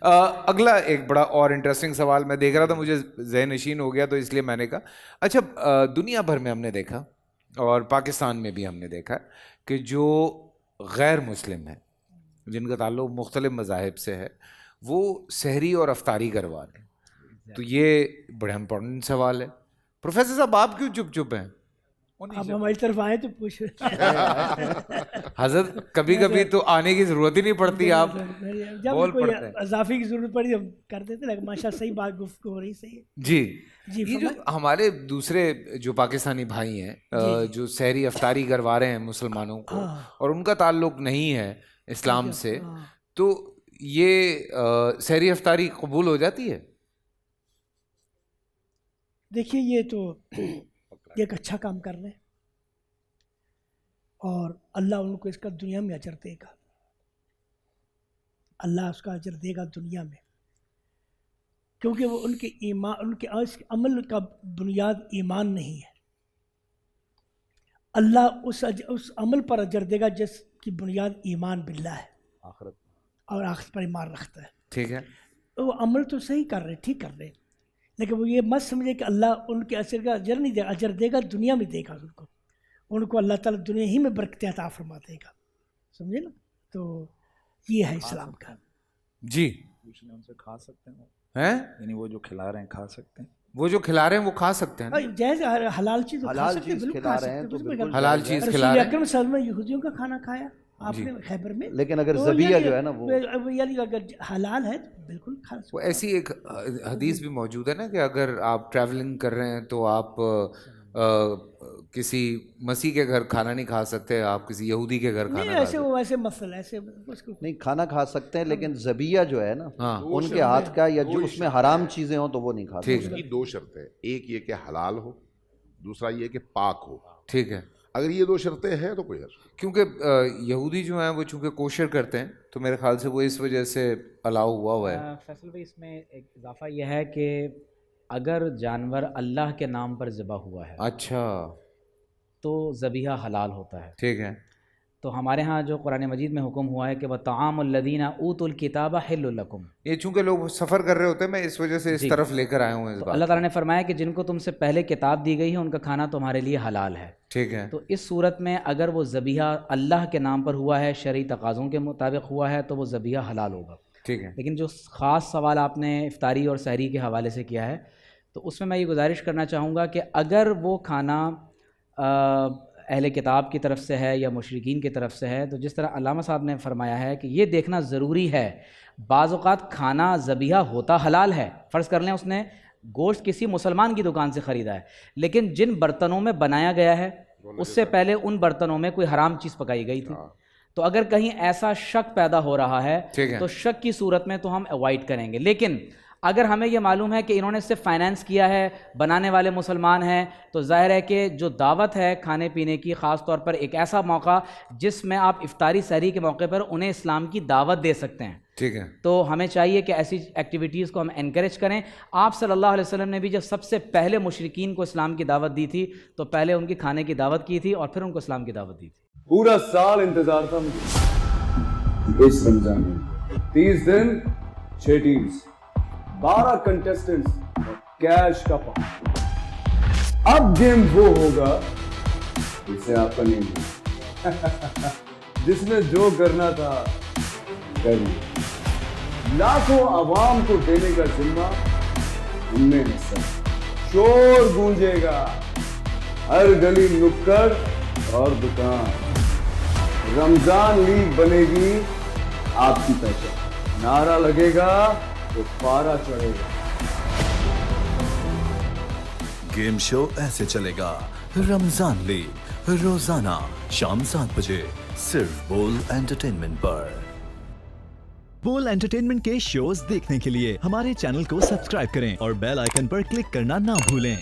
اگلا ایک بڑا اور انٹرسٹنگ سوال میں دیکھ رہا تھا, مجھے ذہن نشین ہو گیا تو اس لیے میں نے کہا اچھا دنیا بھر میں ہم نے دیکھا اور پاکستان میں بھی ہم نے دیکھا کہ جو غیر مسلم ہیں جن کا تعلق مختلف مذاہب سے ہے وہ سحری اور افطاری کروا رہے ہیں, تو یہ بڑا امپورٹنٹ سوال ہے. پروفیسر صاحب آپ کیوں چپ چپ ہیں؟ آپ ہماری طرف آئے تو پوچھ حضرت کبھی کبھی تو آنے کی ضرورت ہی نہیں پڑتی, آپ جب کوئی اضافی کی ضرورت پڑی ہم کر دیتے ہیں. ماشاء اللہ صحیح بات گفتگو ہو رہی, صحیح ہے. جی یہ جو ہمارے دوسرے جو پاکستانی بھائی ہیں جو سحری افطاری کروا رہے ہیں مسلمانوں کو اور ان کا تعلق نہیں ہے اسلام سے, تو یہ سحری افطاری قبول ہو جاتی ہے؟ دیکھیے یہ تو ایک اچھا کام کر رہے ہیں اور اللہ ان کو اس کا دنیا میں اجر دے گا, اللہ اس کا اجر دے گا دنیا میں, کیونکہ وہ ان کے ایمان, ان کے عمل کا بنیاد ایمان نہیں ہے. اللہ اس عمل پر اجر دے گا جس کی بنیاد ایمان باللہ ہے, آخرت اور آخرت پر ایمان رکھتا ہے. ٹھیک ہے, وہ عمل تو صحیح کر رہے, ٹھیک کر رہے, لیکن وہ یہ مت سمجھے کہ اللہ ان کے اثر کا اجر نہیں دے گا, اجر دے گا دنیا میں دے گا ان کو اللہ تعالیٰ دنیا ہی میں برکتیں عطا فرما دے گا, سمجھے نا. تو یہ ہے اسلام کا. جی ان سے کھا سکتے ہیں, یعنی وہ جو کھلا رہے ہیں کھا سکتے ہیں, وہ جو کھلا رہے ہیں وہ کھا سکتے ہیں, جیسے حلال چیز کھا سکتے ہیں, بالکل کھا سکتے ہیں, حلال چیز کھلا رہے ہیں. اکرم صلی اللہ علیہ وسلم یہودیوں کا کھانا کھایا آپ نے خیبر میں, لیکن اگر ذبیحہ جو ہے نا وہ یعنی اگر حلال ہے تو بالکل کھا سکتے ہیں. ایسی ایک حدیث بھی موجود ہے نا کہ اگر آپ ٹریولنگ کر رہے ہیں تو آپ کسی مسیح کے گھر کھانا نہیں کھا سکتے, آپ کسی یہودی کے گھر کھانا کھا سکتے ہیں. ایسے مسئلہ ایسے نہیں, کھانا کھا سکتے ہیں لیکن ذبیحہ جو ہے نا ان کے ہاتھ کا یا جو اس میں حرام چیزیں ہوں تو وہ نہیں کھا سکتے. اس کی دو شرطیں, ایک یہ کہ حلال ہو, دوسرا یہ کہ پاک ہو. ٹھیک ہے, اگر یہ دو شرطیں ہیں تو کوئی حرج نہیں. کیونکہ یہودی جو ہیں وہ چونکہ کوشر کرتے ہیں تو میرے خیال سے وہ اس وجہ سے الاؤ ہوا ہے. فیصل بھائی اس میں ایک اضافہ یہ ہے کہ اگر جانور اللہ کے نام پر ذبح ہوا ہے اچھا تو ذبیحہ حلال ہوتا ہے. ٹھیک ہے, تو ہمارے ہاں جو قرآن مجید میں حکم ہوا ہے کہ وَطَعَامُ الَّذِينَ اوتوا الْكِتَابَ حِلٌّ لَكُمْ, یہ چونکہ لوگ سفر کر رہے ہوتے ہیں میں اس وجہ سے اس طرف لے کر آیا ہوں اس تو بات. اللہ تعالیٰ نے فرمایا کہ جن کو تم سے پہلے کتاب دی گئی ہے ان کا کھانا تمہارے لیے حلال ہے. ٹھیک ہے, تو اس صورت میں اگر وہ ذبیحہ اللہ کے نام پر ہوا ہے, شرعی تقاضوں کے مطابق ہوا ہے, تو وہ ذبیحہ حلال ہوگا. ٹھیک ہے. لیکن جو خاص سوال آپ نے افطاری اور سحری کے حوالے سے کیا ہے, تو اس میں یہ گزارش کرنا چاہوں گا کہ اگر وہ کھانا اہل کتاب کی طرف سے ہے یا مشرکین کی طرف سے ہے, تو جس طرح علامہ صاحب نے فرمایا ہے کہ یہ دیکھنا ضروری ہے. بعض اوقات کھانا ذبیحہ ہوتا حلال ہے, فرض کر لیں اس نے گوشت کسی مسلمان کی دکان سے خریدا ہے, لیکن جن برتنوں میں بنایا گیا ہے اس سے پہلے ان برتنوں میں کوئی حرام چیز پکائی گئی تھی. تو اگر کہیں ایسا شک پیدا ہو رہا ہے تو شک کی صورت میں تو ہم اوائڈ کریں گے. لیکن اگر ہمیں یہ معلوم ہے کہ انہوں نے صرف فائنینس کیا ہے, بنانے والے مسلمان ہیں, تو ظاہر ہے کہ جو دعوت ہے کھانے پینے کی, خاص طور پر ایک ایسا موقع جس میں آپ افطاری سحری کے موقع پر انہیں اسلام کی دعوت دے سکتے ہیں. ٹھیک ہے, تو ہمیں چاہیے کہ ایسی ایکٹیویٹیز کو ہم انکریج کریں. آپ صلی اللہ علیہ وسلم نے بھی جب سب سے پہلے مشرکین کو اسلام کی دعوت دی تھی تو پہلے ان کے کھانے کی دعوت کی تھی اور پھر ان کو اسلام کی دعوت دی تھی. پورا سال انتظار تھا مجھے اس رمضان میں, 30 دن 6 ٹیمز, 12 کنٹیسٹنٹس, کیش کا پاؤں. اب گیم وہ ہوگا جسے آپ کا نہیں ہوگا, جس نے جو کرنا تھا کر لیا. لاکھوں عوام کو دینے کا ذمہ ہم نے ہے سر. شور گونجے گا ہر گلی نکڑ اور دکان. رمضان لیگ بنے گی آپ کی پہچان. نعرہ لگے گا تو پارا چڑھے گا. گیم شو ایسے چلے گا. رمضان لیگ روزانہ شام 7 بجے صرف بول انٹرٹینمنٹ پر. بول انٹرٹینمنٹ کے شوز دیکھنے کے لیے ہمارے چینل کو سبسکرائب کریں اور بیل آئیکن پر کلک کرنا نہ بھولیں.